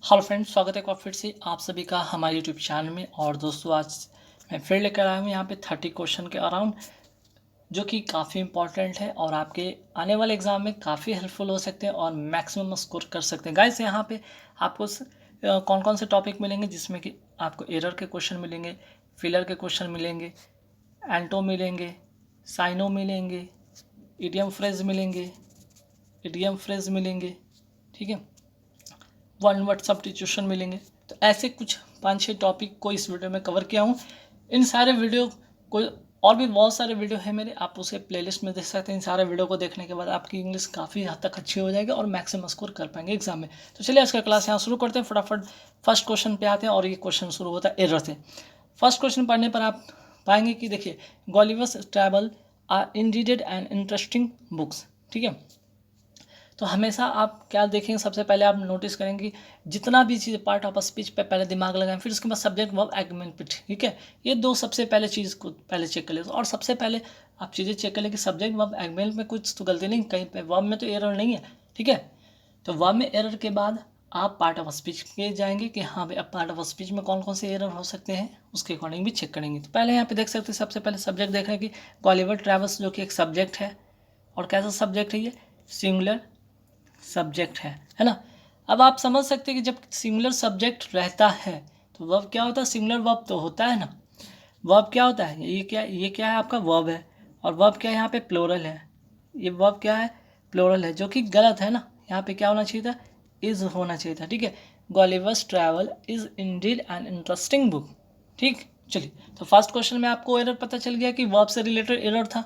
Hello friends, स्वागत है एक बार फिर से आप सभी का हमारे यूट्यूब चैनल में। और दोस्तों, आज मैं फिर लेकर आया हूँ यहाँ पे 30 क्वेश्चन के अराउंड, जो कि काफ़ी इंपॉर्टेंट है और आपके आने वाले एग्जाम में काफ़ी हेल्पफुल हो सकते हैं और मैक्सिमम स्कोर कर सकते हैं। गाइस, यहाँ पे आपको कौन कौन से टॉपिक मिलेंगे, जिसमें कि आपको एरर के क्वेश्चन मिलेंगे, फिलर के क्वेश्चन मिलेंगे, एंटो मिलेंगे, साइनो मिलेंगे, इडियम फ्रेज मिलेंगे, ठीक है, वन वर्ड सब्स्टिट्यूशन मिलेंगे। तो ऐसे कुछ 5-6 टॉपिक को इस वीडियो में कवर किया हूँ। इन सारे वीडियो को और भी बहुत सारे वीडियो है मेरे, आप उसे प्लेलिस्ट में देख सकते हैं। इन सारे वीडियो को देखने के बाद आपकी इंग्लिश काफ़ी हद तक अच्छी हो जाएगी और मैक्सिमम स्कोर कर पाएंगे एग्जाम में। तो चलिए आज का क्लास यहाँ शुरू करते हैं। फटाफट फर्स्ट क्वेश्चन पे आते हैं और ये क्वेश्चन शुरू होता है एरर से। फर्स्ट क्वेश्चन पढ़ने पर आप पाएंगे कि देखिए, Gulliver's travel are indeed and interesting books, ठीक है। तो हमेशा आप क्या देखेंगे, सबसे पहले आप नोटिस करेंगे जितना भी चीज़ पार्ट ऑफ स्पीच पे पहले दिमाग लगाएं, फिर उसके बाद सब्जेक्ट वर्ब एग्रीमेंट पे, ठीक है। ये दो सबसे पहले चीज़ को पहले चेक कर ले, और सबसे पहले आप चीज़ें चेक कर लें कि सब्जेक्ट वर्ब एग्रीमेंट में कुछ तो गलती नहीं, कहीं पे वर्ब में तो एरर नहीं है, ठीक है। तो वर्ब में एरर के बाद आप पार्ट ऑफ स्पीच के जाएंगे कि हाँ भाई, अब पार्ट ऑफ स्पीच में कौन कौन से एरर हो सकते हैं, उसके अकॉर्डिंग भी चेक करेंगे। तो पहले यहाँ पे देख सकते हैं, सबसे पहले सब्जेक्ट देख रहे हैं कि गॉलिवर ट्रैवल्स, जो कि एक सब्जेक्ट है। और कैसा सब्जेक्ट है ये? सिंगुलर सब्जेक्ट है ना। अब आप समझ सकते हैं कि जब सिंगुलर सब्जेक्ट रहता है तो वर्ब क्या होता है? सिंगुलर वर्ब तो होता है ना। वर्ब क्या होता है? ये क्या है? आपका वर्ब है। और वर्ब क्या है? यहाँ पे प्लोरल है। ये वर्ब क्या है? प्लोरल है, जो कि गलत है ना। यहाँ पे क्या होना चाहिए था? इज होना चाहिए था, ठीक है। Gulliver's travel is indeed an interesting book, ठीक। चलिए, तो फर्स्ट क्वेश्चन में आपको एरर पता चल गया कि वर्ब से रिलेटेड एरर था।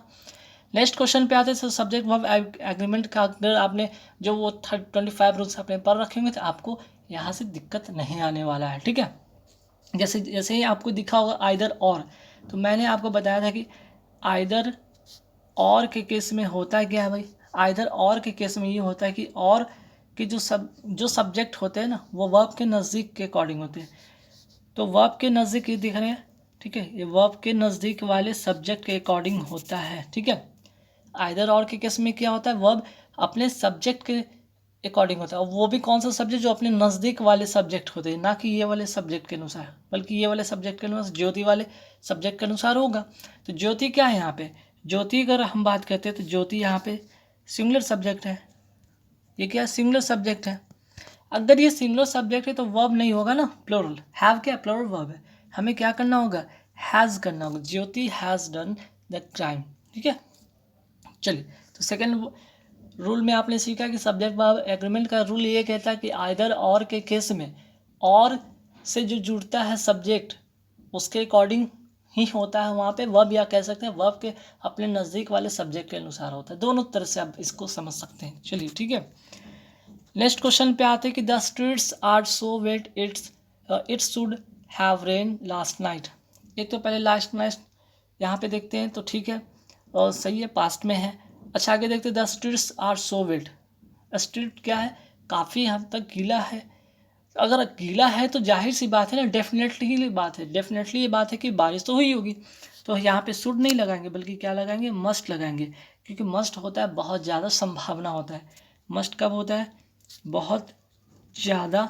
नेक्स्ट क्वेश्चन पे आते हैं। सब्जेक्ट वर्ब एग्रीमेंट का अगर आपने जो वो 25 रूल्स अपने पर रखे होंगे तो आपको यहाँ से दिक्कत नहीं आने वाला है, ठीक है। जैसे जैसे ही आपको दिखा होगा आइदर और, तो मैंने आपको बताया था कि आइदर और के केस में होता है क्या है भाई? आइदर और के केस में ये होता है कि और कि जो सब्जेक्ट होते हैं ना, वो वर्ब के नज़दीक के अकॉर्डिंग होते हैं। तो वर्ब के नज़दीक ये दिख रहे हैं, ठीक है। ये वर्ब के नज़दीक वाले सब्जेक्ट के अकॉर्डिंग होता है, ठीक है। आइदर और के केस में क्या होता है? वर्ब अपने सब्जेक्ट के अकॉर्डिंग होता है, और वो भी कौन सा सब्जेक्ट? जो अपने नज़दीक वाले सब्जेक्ट होते हैं, ना कि ये वाले सब्जेक्ट के अनुसार, बल्कि ये वाले सब्जेक्ट के अनुसार, ज्योति वाले सब्जेक्ट के अनुसार होगा। तो ज्योति क्या है यहाँ पे? ज्योति अगर हम बात करते हैं तो ज्योति यहाँ पे सिंगुलर सब्जेक्ट है। ये क्या? सिंगुलर सब्जेक्ट है। अगर ये सिंगुलर सब्जेक्ट है तो वर्ब नहीं होगा ना, प्लूरल। हैव क्या? प्लूरल वर्ब है। हमें क्या करना होगा? हैज़ करना होगा। ज्योति हैज़ डन द क्राइम, ठीक है। चलिए, तो सेकंड रूल में आपने सीखा कि सब्जेक्ट वर्ब एग्रीमेंट का रूल ये कहता है कि आइदर और के केस में और से जो जुड़ता है सब्जेक्ट, उसके अकॉर्डिंग ही होता है वहाँ पे वर्ब, या कह सकते हैं वर्ब के अपने नज़दीक वाले सब्जेक्ट के अनुसार होता है। दोनों तरह से आप इसको समझ सकते हैं। चलिए, ठीक है। नेक्स्ट क्वेश्चन पे आते हैं कि the streets are so wet it should have rain last night. एक तो पहले लास्ट नाइट यहाँ पे देखते हैं, तो ठीक है और सही है, पास्ट में है। अच्छा, आगे देखते हैं, the streets are so wet. Street क्या है? काफ़ी हद तक गीला है। अगर गीला है तो जाहिर सी बात है ना, डेफिनेटली बात है, डेफिनेटली ये बात है कि बारिश तो हुई होगी। तो यहाँ पे शुड नहीं लगाएंगे, बल्कि क्या लगाएंगे? मस्ट लगाएंगे। क्योंकि मस्ट होता है बहुत ज़्यादा संभावना होता है। मस्ट कब होता है? बहुत ज़्यादा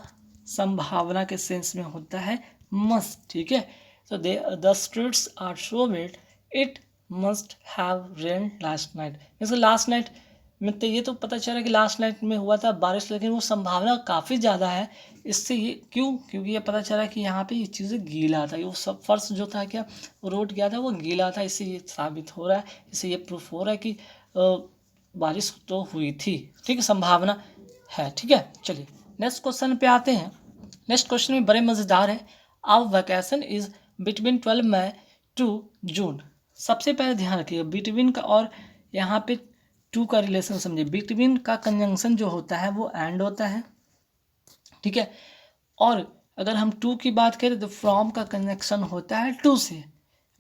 संभावना के सेंस में होता है मस्ट, ठीक है। तो the streets are so wet it must have rain last night. जैसे लास्ट नाइट में तो ये तो पता चला कि लास्ट नाइट में हुआ था बारिश, लेकिन वो संभावना काफ़ी ज़्यादा है। इससे ये क्यों? क्योंकि ये पता चला कि यहाँ पे ये चीज़ें गीला था, वो सब फर्श जो था, क्या रोड गया था, वो गीला था। इससे ये साबित हो रहा है, इससे ये प्रूफ हो रहा है कि बारिश तो हुई थी, ठीक है, संभावना है, ठीक है। चलिए, नेक्स्ट क्वेश्चन पे आते हैं। नेक्स्ट क्वेश्चन में बड़े मज़ेदार है। Our vacation is between 12 May to June. सबसे पहले ध्यान रखिएगा बिटवीन का, और यहाँ पे टू का रिलेशन समझिए। बिटवीन का कंजंक्शन जो होता है वो एंड होता है, ठीक है। और अगर हम टू की बात करें तो फ्रॉम का कंजंक्शन होता है टू से।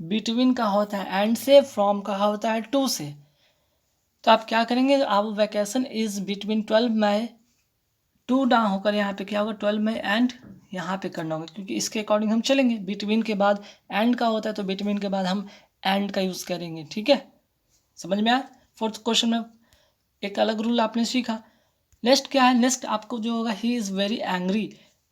बिटवीन का होता है एंड से, फ्रॉम का होता है टू से। तो आप क्या करेंगे? Our vacation is between 12 May to ना होकर यहाँ पे क्या होगा? 12 में एंड यहाँ पे करना होगा, क्योंकि इसके अकॉर्डिंग हम चलेंगे। बिटवीन के बाद एंड का होता है, तो बिटवीन के बाद हम एंड का यूज़ करेंगे, ठीक है। समझ में आया? फोर्थ क्वेश्चन में एक अलग रूल आपने सीखा। नेक्स्ट क्या है? नेक्स्ट आपको जो होगा, he is very angry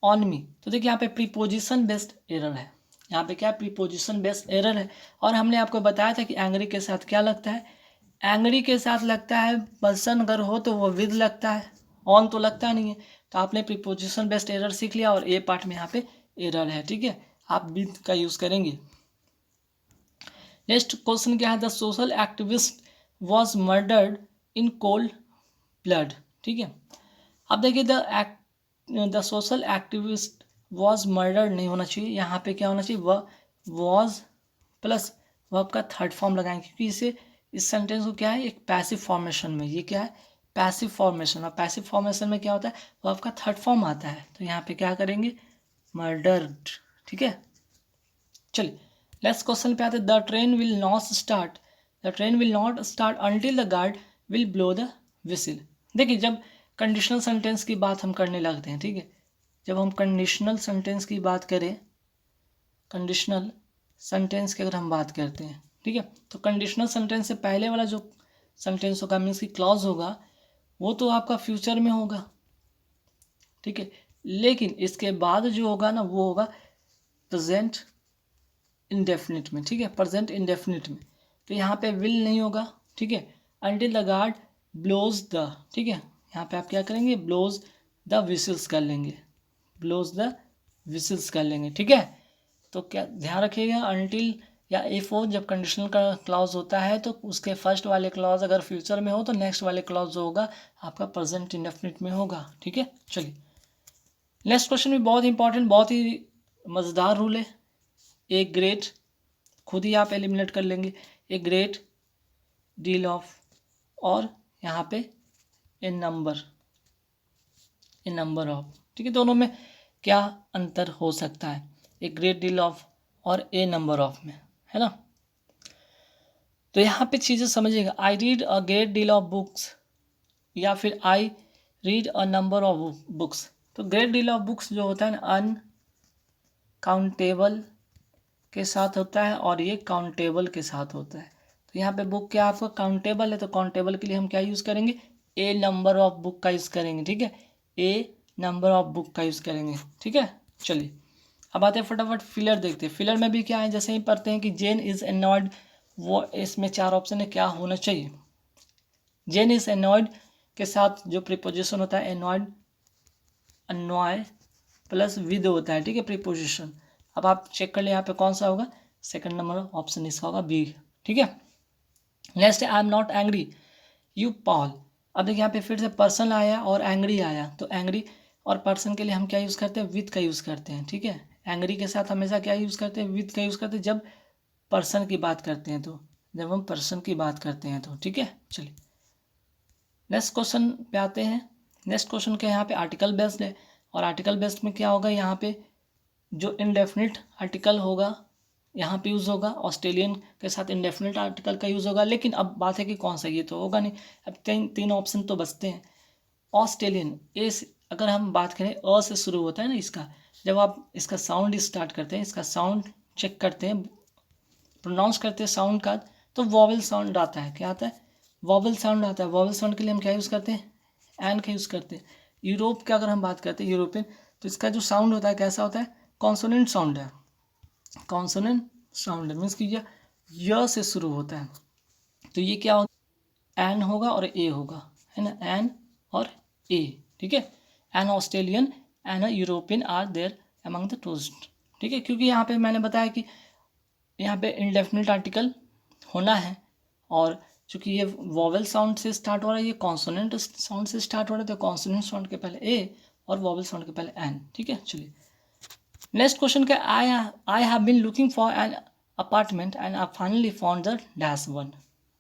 on me. तो देखिए यहाँ पे प्रीपोजिशन बेस्ड एरर है, यहाँ पे क्या प्रीपोजिशन बेस्ड एरर है। और हमने आपको बताया था कि एंग्री के साथ क्या लगता है, एंग्री के साथ लगता है पर्सन अगर हो तो वो विद लगता है, ऑन तो लगता नहीं है। तो आपने प्रीपोजिशन बेस्ड एरर सीख लिया और ए पार्ट में यहाँ पे एरर है, ठीक है, आप विद का यूज़ करेंगे। नेक्स्ट क्वेश्चन क्या है, the social activist was murdered in cold blood, ठीक है। अब देखिए the social activist was murdered नहीं होना चाहिए, यहाँ पे क्या होना चाहिए, वह वॉज प्लस वर्ब का थर्ड फॉर्म लगाएंगे, क्योंकि इसे इस सेंटेंस को क्या है एक पैसिव फॉर्मेशन में, ये क्या है पैसिव फॉर्मेशन, और पैसिव फॉर्मेशन में क्या होता है वर्ब का थर्ड फॉर्म आता है। तो यहाँ पे क्या करेंगे मर्डर्ड, ठीक है। चलिए नेक्स्ट क्वेश्चन पे आते हैं, the train will not start until the guard will blow the whistle. देखिए जब कंडीशनल सेंटेंस की बात हम करने लगते हैं, ठीक है, जब हम कंडीशनल सेंटेंस की बात करें, कंडीशनल सेंटेंस की अगर हम बात करते हैं, ठीक है, तो कंडीशनल सेंटेंस से पहले वाला जो सेंटेंस होगा मीन्स की क्लॉज होगा वो तो आपका फ्यूचर में होगा, ठीक है, लेकिन इसके बाद जो होगा ना वो होगा प्रेजेंट इंडेफिनिट में, ठीक है, प्रेजेंट इंडेफिनिट में। तो यहाँ पे विल नहीं होगा, ठीक है, until the guard blows the, ठीक है, यहाँ पे आप क्या करेंगे ब्लोज द विसिल्स कर लेंगे, ब्लोज द विसिल्स कर लेंगे, ठीक है। तो क्या ध्यान रखिएगा अंटिल या इफ हो जब कंडीशनल का क्लॉज होता है तो उसके फर्स्ट वाले क्लॉज अगर फ्यूचर में हो तो नेक्स्ट वाले क्लॉज जो होगा आपका प्रेजेंट इंडेफिनिट में होगा, ठीक है। चलिए नेक्स्ट क्वेश्चन भी बहुत इंपॉर्टेंट, बहुत ही मज़ेदार रूल है। ए ग्रेट, खुद ही आप एलिमिनेट कर लेंगे, ए ग्रेट डील ऑफ, और यहाँ पे ए नंबर ऑफ, ठीक है, दोनों में क्या अंतर हो सकता है, ए ग्रेट डील ऑफ और ए नंबर ऑफ में, है ना। तो यहाँ पे चीज़ें समझिएगा, I read a great deal of books या फिर I read a number of books. तो ग्रेट डील ऑफ बुक्स जो होता है ना अनकाउंटेबल के साथ होता है और ये काउंटेबल के साथ होता है। तो यहाँ पे बुक क्या आपका काउंटेबल है, तो काउंटेबल के लिए हम क्या यूज़ करेंगे ए नंबर ऑफ बुक का यूज़ करेंगे, ठीक है, ए नंबर ऑफ बुक का यूज़ करेंगे, ठीक है। चलिए अब आते हैं फटाफट फिलर देखते हैं। फिलर में भी क्या है, जैसे ही पढ़ते हैं कि जेन इज़ एनॉयड, वो इसमें चार ऑप्शन है क्या होना चाहिए। जेन इज़ एनॉयड के साथ जो प्रीपोजिशन होता है एनॉयड, अनॉय प्लस विद होता है, ठीक है, प्रीपोजिशन। अब आप चेक कर ले यहाँ पे कौन सा होगा, सेकंड नंबर ऑप्शन इसका होगा बी, ठीक है। Next I am not angry you Paul. अब देखिए यहाँ पे फिर से पर्सन आया और एंग्री आया, तो एंग्री और पर्सन के लिए हम क्या यूज़ करते हैं विद का यूज़ करते हैं, ठीक है। एंग्री के साथ हमेशा क्या यूज़ करते हैं विद का यूज़ करते हैं जब पर्सन की बात करते हैं, तो जब हम पर्सन की बात करते हैं तो, ठीक है। चलिए नेक्स्ट क्वेश्चन पे आते हैं। नेक्स्ट क्वेश्चन क्या है, यहाँ पे आर्टिकल बेस्ड है, और आर्टिकल बेस्ड में क्या होगा, यहाँ पे जो इंडेफिनिट आर्टिकल होगा यहाँ पे यूज़ होगा, ऑस्ट्रेलियन के साथ इंडेफिनिट आर्टिकल का यूज़ होगा। लेकिन अब बात है कि कौन सा, ये तो होगा नहीं, अब तीन ऑप्शन तो बचते हैं। ऑस्ट्रेलियन ए अगर हम बात करें अ से शुरू होता है ना इसका, जब आप इसका साउंड स्टार्ट करते हैं, इसका साउंड चेक करते हैं, प्रोनाउंस करते हैं साउंड का, तो वॉवल साउंड आता है, क्या आता है वॉवल साउंड आता है। वॉवल साउंड के लिए हम क्या यूज़ करते हैं एन का यूज़ करते हैं। यूरोप की अगर हम बात करते हैं यूरोपियन, तो इसका जो साउंड होता है कैसा होता है कॉन्सोनेंट साउंड है, कॉन्सोनेंट साउंड है, मीन्स कि य से शुरू होता है, तो ये क्या होगा एन होगा और ए होगा, है ना, एन और ए, ठीक है। An Australian an European are there among the tourist, ठीक है, क्योंकि यहाँ पे मैंने बताया कि यहाँ पे इंडेफिनिट आर्टिकल होना है, और चूँकि ये वॉवल साउंड से स्टार्ट हो रहा है, ये कॉन्सोनेंट साउंड से स्टार्ट हो रहा है, तो कॉन्सोनेंट साउंड के पहले ए और वॉवल साउंड के पहले एन, ठीक है। चलिए नेक्स्ट क्वेश्चन क्या, I have been looking for an apartment and I finally found the dash one.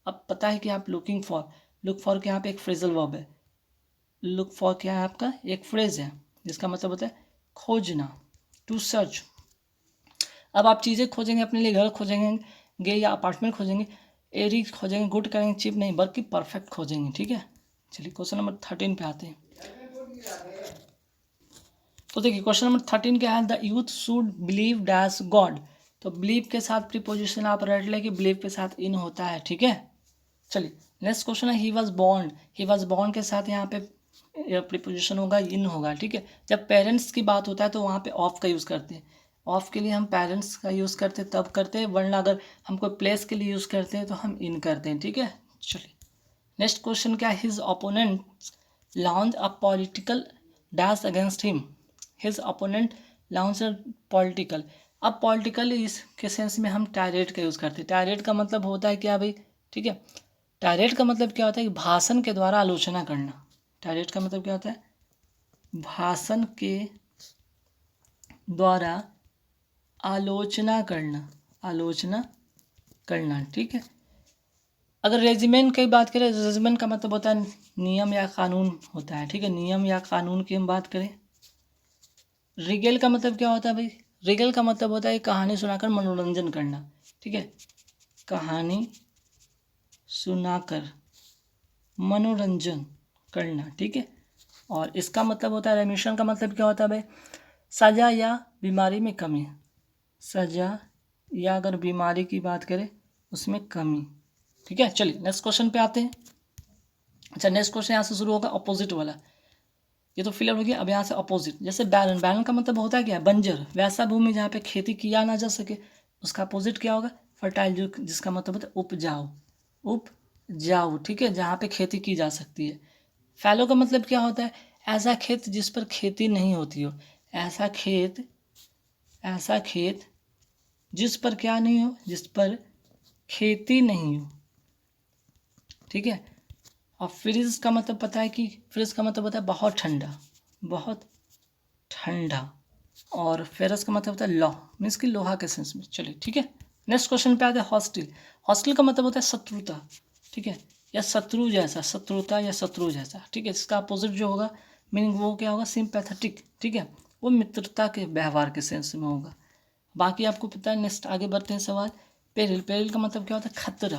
अब पता है कि आप लुकिंग फॉर, लुक फॉर के यहाँ पे एक फ्रेजल वर्ब है, लुक फॉर क्या है आपका एक फ्रेज है जिसका मतलब होता है खोजना, टू सर्च। अब आप चीज़ें खोजेंगे अपने लिए, घर खोजेंगे या अपार्टमेंट खोजेंगे, एरी खोजेंगे, गुड करेंगे, चिप नहीं बल्कि परफेक्ट खोजेंगे, ठीक है। चलिए क्वेश्चन नंबर 13 पे आते हैं। तो देखिए क्वेश्चन नंबर 13 क्या है, the youth should believe dash God. तो बिलीव के साथ प्रीपोजिशन आप रट लें कि बिलीव के साथ इन होता है, ठीक है। चलिए नेक्स्ट क्वेश्चन है he was born. He was born के साथ यहाँ पे या प्रीपोजिशन होगा इन होगा, ठीक है। जब पेरेंट्स की बात होता है तो वहाँ पे ऑफ का यूज़ करते हैं। ऑफ के लिए हम पेरेंट्स का यूज़ करते हैं तब करते हैं, वरना अगर हम कोई प्लेस के लिए यूज़ करते हैं तो हम इन करते हैं, ठीक है। चलिए नेक्स्ट क्वेश्चन क्या है, his opponent launch a political dash against him. His opponent launch a political. अब पॉलिटिकल इसके सेंस में हम टायरेट का यूज़ करते हैं। टायरेट का मतलब होता है क्या भाई, ठीक है। टायरेट का मतलब क्या होता है कि भाषण के द्वारा आलोचना करना। टायरेट का मतलब क्या होता है, भाषण के द्वारा आलोचना करना, आलोचना करना, ठीक है। अगर रेजिमेंट की बात करें, रेजिमेंट का मतलब होता है नियम या कानून होता है, ठीक है। नियम या कानून की हम बात करें। रिगेल का मतलब क्या होता है भाई, रिगेल का मतलब होता है कहानी सुनाकर मनोरंजन करना, ठीक है। कहानी सुनाकर मनोरंजन करना, ठीक है। और इसका मतलब होता है रेमिशन का मतलब क्या होता है भाई, सजा या बीमारी में कमी। सजा या अगर बीमारी की बात करें उसमें कमी, ठीक है। चलिए नेक्स्ट क्वेश्चन पे आते हैं। अच्छा नेक्स्ट क्वेश्चन यहाँ से शुरू होगा अपोजिट वाला। ये तो फिलअप हो गया। अब यहाँ से अपोजिट, जैसे बैरन। बैरन का मतलब होता है क्या, बंजर, वैसा भूमि जहाँ पे खेती किया ना जा सके। उसका अपोजिट क्या होगा, फर्टाइल, जो जिसका मतलब होता है उपजाऊ। उपजाऊ, ठीक है, जहाँ पे खेती की जा सकती है। फैलो का मतलब क्या होता है, ऐसा खेत जिस पर खेती नहीं होती हो। ऐसा खेत, ऐसा खेत जिस पर क्या नहीं हो, जिस पर खेती नहीं हो, ठीक है। और फ्रीज का मतलब पता है कि फ्रीज का मतलब होता है बहुत ठंडा, बहुत ठंडा। और फेरस का मतलब होता है लौह, मीन्स कि लोहा के सेंस में। चलिए ठीक है, नेक्स्ट क्वेश्चन पे आते हैं हॉस्टिल। हॉस्टिल का मतलब होता है शत्रुता, ठीक है, या शत्रु जैसा, शत्रुता या शत्रु जैसा, ठीक है। इसका अपोजिट जो होगा मीनिंग वो क्या होगा, सिंपैथेटिक, ठीक है, वो मित्रता के व्यवहार के सेंस में होगा। बाकी आपको पता है। नेक्स्ट आगे बढ़ते हैं सवाल। पेरिल, पेरिल का मतलब क्या होता है, खतरा।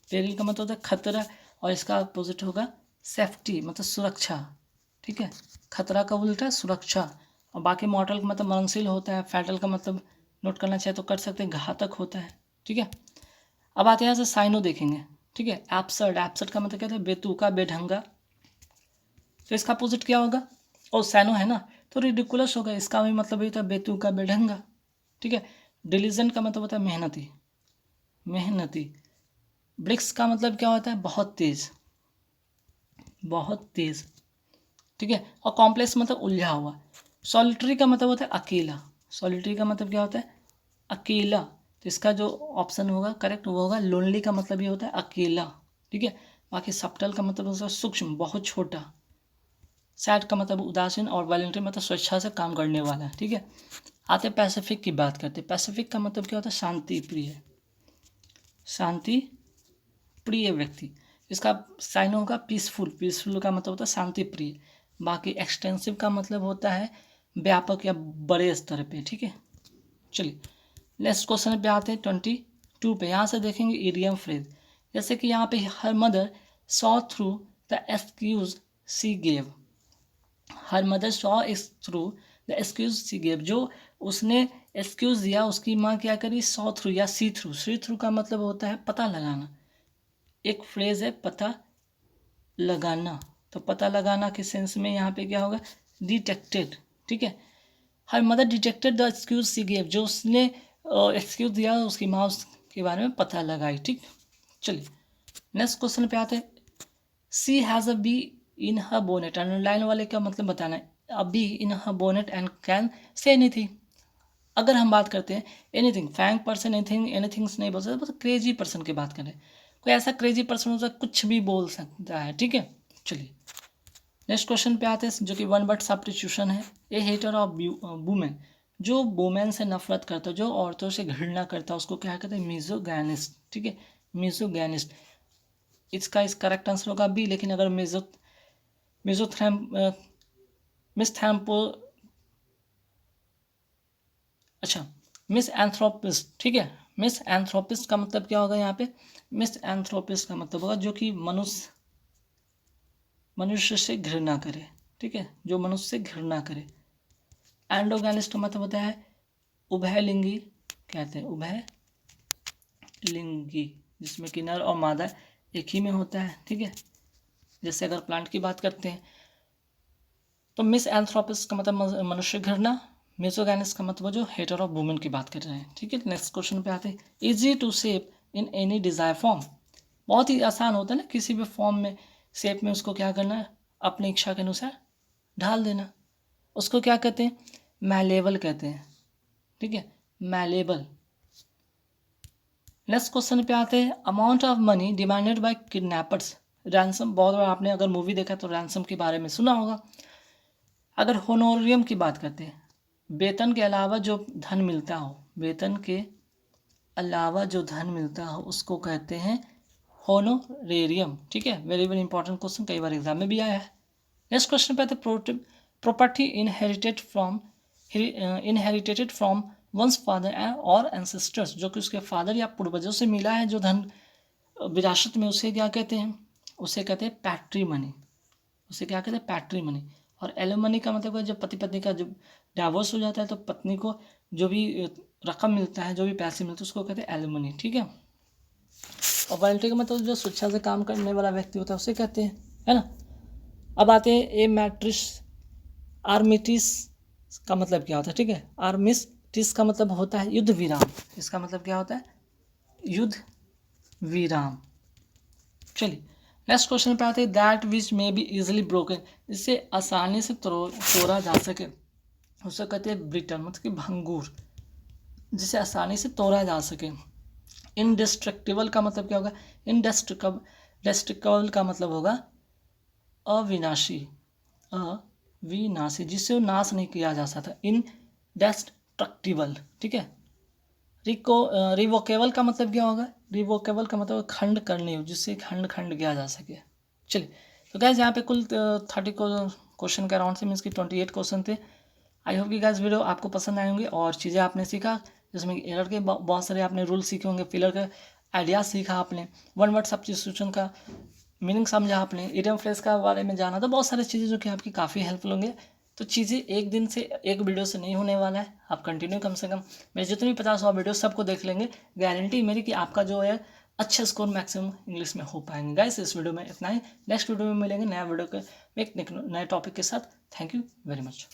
पेरिल का मतलब होता है खतरा, और इसका अपोजिट होगा सेफ्टी, मतलब सुरक्षा, ठीक है। खतरा का उल्टा सुरक्षा। और बाकी मॉर्टल का मतलब मरणशील होता है। फैटल का मतलब नोट करना चाहे तो कर सकते हैं, घातक होता है, ठीक है। अब आते हैं यहाँ से साइनो देखेंगे, ठीक है। एब्सर्ड, एब्सर्ड का मतलब क्या होता है, बेतुका, बेढंगा। तो इसका अपोजिट क्या होगा, और सैनो है ना, तो रिडिकुलस होगा। इसका भी मतलब ये होता है बेतुका, बेढंगा, ठीक है। डिलीजेंट का मतलब होता है मेहनती, मेहनती। ब्रिक्स का मतलब क्या होता है, बहुत तेज, बहुत तेज, ठीक है। और कॉम्प्लेक्स मतलब उलझा हुआ। सॉलिटरी का मतलब होता है अकेला। सॉलिटरी का मतलब क्या होता है, अकेला। तो इसका जो ऑप्शन होगा करेक्ट वो होगा लोनली का मतलब ये होता है अकेला, ठीक है। बाकी सब्टल का मतलब होता है सूक्ष्म, बहुत छोटा। सैड का मतलब उदासीन, और वॉलंटरी मतलब स्वेच्छा से काम करने वाला, ठीक है। आते पैसिफिक की बात करते हैं। पैसिफिक का मतलब क्या होता है, शांति प्रिय, शांति प्रिय व्यक्ति। इसका साइन होगा पीसफुल, पीसफुल का मतलब होता है शांति प्रिय। बाकी एक्सटेंसिव का मतलब होता है व्यापक या बड़े स्तर पे, ठीक है। चलिए नेक्स्ट क्वेश्चन पे आते हैं 22 पे। यहाँ से देखेंगे इडियम फ्रेज। जैसे कि यहाँ पे her mother saw through the excuse C gave. Her mother saw is through the excuse C gave, जो उसने एक्सक्यूज दिया उसकी माँ क्या करी, सॉ थ्रू या सी थ्रू। सी थ्रू का मतलब होता है पता लगाना। एक फ्रेज है पता लगाना, तो पता लगाना के सेंस में यहाँ पे क्या होगा, डिटेक्टेड, ठीक है। Her mother detected the excuse C gave, जो उसने एक्सक्यूज दिया उसकी माँ उसके बारे में पता लगाई, ठीक। चलिए नेक्स्ट क्वेश्चन पे आते हैं। She has a bee in her bonnet. Underline वाले का मतलब बताना है, a bee in her bonnet and can say anything. अगर हम बात करते हैं एनीथिंग, फैंक पर्सन एनीथिंग, एनीथिंग नहीं बोल सकते, बस क्रेजी पर्सन की बात करें। कोई ऐसा क्रेजी पर्सन हो सकता है, कुछ भी बोल सकता है, ठीक है। चलिए नेक्स्ट क्वेश्चन पे आते हैं, जो कि वन वर्ड सब्स्टिट्यूशन है। ए हेटर ऑफ वुमेन, जो वुमेन से नफरत करता है, जो औरतों से घृणा करता है, उसको क्या कहते हैं, मिजोगैनिस्ट, ठीक है, मिजोगैनिस्ट। इसका इस करेक्ट आंसर होगा बी। लेकिन अगर मिजोथ्रैम मिसथैम्पो, अच्छा मिस एंथ्रोपिस्ट, ठीक है। मिस एंथ्रोपिस्ट का मतलब क्या होगा यहाँ पे, मिस एंथ्रोपिस्ट का मतलब होगा जो कि मनुष्य से घृणा करे, ठीक है, जो मनुष्य से घृणा करे। एंडोगैनिस्ट का मतलब होता है उभयलिंगी, कहते हैं उभयलिंगी, जिसमें कि नर और मादा एक ही में होता है, ठीक है। जैसे अगर प्लांट की बात करते हैं तो मिस एंथ्रोपिस का मतलब मनुष्य घृणा, मिसोगैनिस का मतलब जो हेटर ऑफ वुमेन की बात कर रहे हैं, ठीक है। नेक्स्ट क्वेश्चन पे आते हैं, easy to shape in any desire form, बहुत ही आसान होता है ना, किसी भी फॉर्म में शेप में उसको क्या करना है, अपनी इच्छा के अनुसार ढाल देना, उसको क्या कहते हैं, मैलेबल कहते हैं, ठीक है, मैलेबल। नेक्स्ट क्वेश्चन पे आते हैं, amount of money demanded by kidnappers, ransom, बहुत बार आपने अगर मूवी देखा तो रैंसम के बारे में सुना होगा। अगर होनोरियम की बात करते हैं, वेतन के अलावा जो धन मिलता हो, वेतन के अलावा जो धन मिलता हो उसको कहते हैं होनोरेरियम, ठीक है। वेरी वेरी इंपॉर्टेंट क्वेश्चन, कई बार एग्जाम में भी आया है। नेक्स्ट क्वेश्चन पे आते हैं, property inherited from once father और एंसेस्टर्स, जो कि उसके फादर या पूर्वजों से मिला है जो धन विरासत में, उसे क्या कहते हैं, उसे कहते हैं पैट्रीमनी, उसे क्या कहते हैं, पैट्रीमनी। और एलिमनी का मतलब है जब पति पत्नी का जब डाइवोर्स हो जाता है तो पत्नी को जो भी रकम मिलता है, जो भी पैसे मिलते हैं उसको कहते हैं एलिमनी, ठीक है। और वॉलंटरी का मतलब जो स्वेच्छा से काम करने वाला व्यक्ति होता है उसे कहते हैं, है ना। अब आते हैं ए मैट्रिस आर्मिटिस का मतलब क्या होता है, ठीक है। आर्मिस्टिस का मतलब होता है युद्ध विराम, इसका मतलब क्या होता है, युद्ध विराम। चलिए नेक्स्ट क्वेश्चन पे आते हैं, that which may be easily broken, जिससे आसानी से तोड़ा जा सके, उसे कहते हैं ब्रिटन, मतलब कि भंगूर, जिसे आसानी से तोड़ा जा सके। इनडेस्ट्रक्टिबल का मतलब क्या होगा, इनडेस्ट्रक्टिबल का मतलब होगा अविनाशी, अविनाशी, जिससे नाश नहीं किया जा सकता, इनडेस्ट्रक्टिबल, ठीक है। रिवोकेबल का मतलब क्या होगा, रिवोकेबल का मतलब खंड करने हो, जिससे खंड किया जा सके। चलिए तो गैस यहाँ पे कुल 30 क्वेश्चन के अराउंड से, मीन्स कि 28 क्वेश्चन थे। आई होप कि गैस वीडियो आपको पसंद आए होंगे और चीज़ें आपने सीखा, जिसमें एरर के बहुत सारे आपने रूल सीखे होंगे, फिलर का आइडिया सीखा आपने, वन वर्ड सब्स्टिट्यूशन का मीनिंग समझा आपने, इडियम फ्रेज का बारे में जाना, तो बहुत सारी चीज़ें जो कि आपकी काफ़ी हेल्पफुल होंगे। तो चीज़ें एक दिन से एक वीडियो से नहीं होने वाला है, आप कंटिन्यू कम से कम मेरे जितने भी 50 वीडियो सबको देख लेंगे, गारंटी मेरी कि आपका जो है अच्छा स्कोर मैक्सिमम इंग्लिश में हो पाएंगे। गाइस इस वीडियो में इतना ही, नेक्स्ट वीडियो में मिलेंगे नया वीडियो के एक नए टॉपिक के साथ। Thank you very much.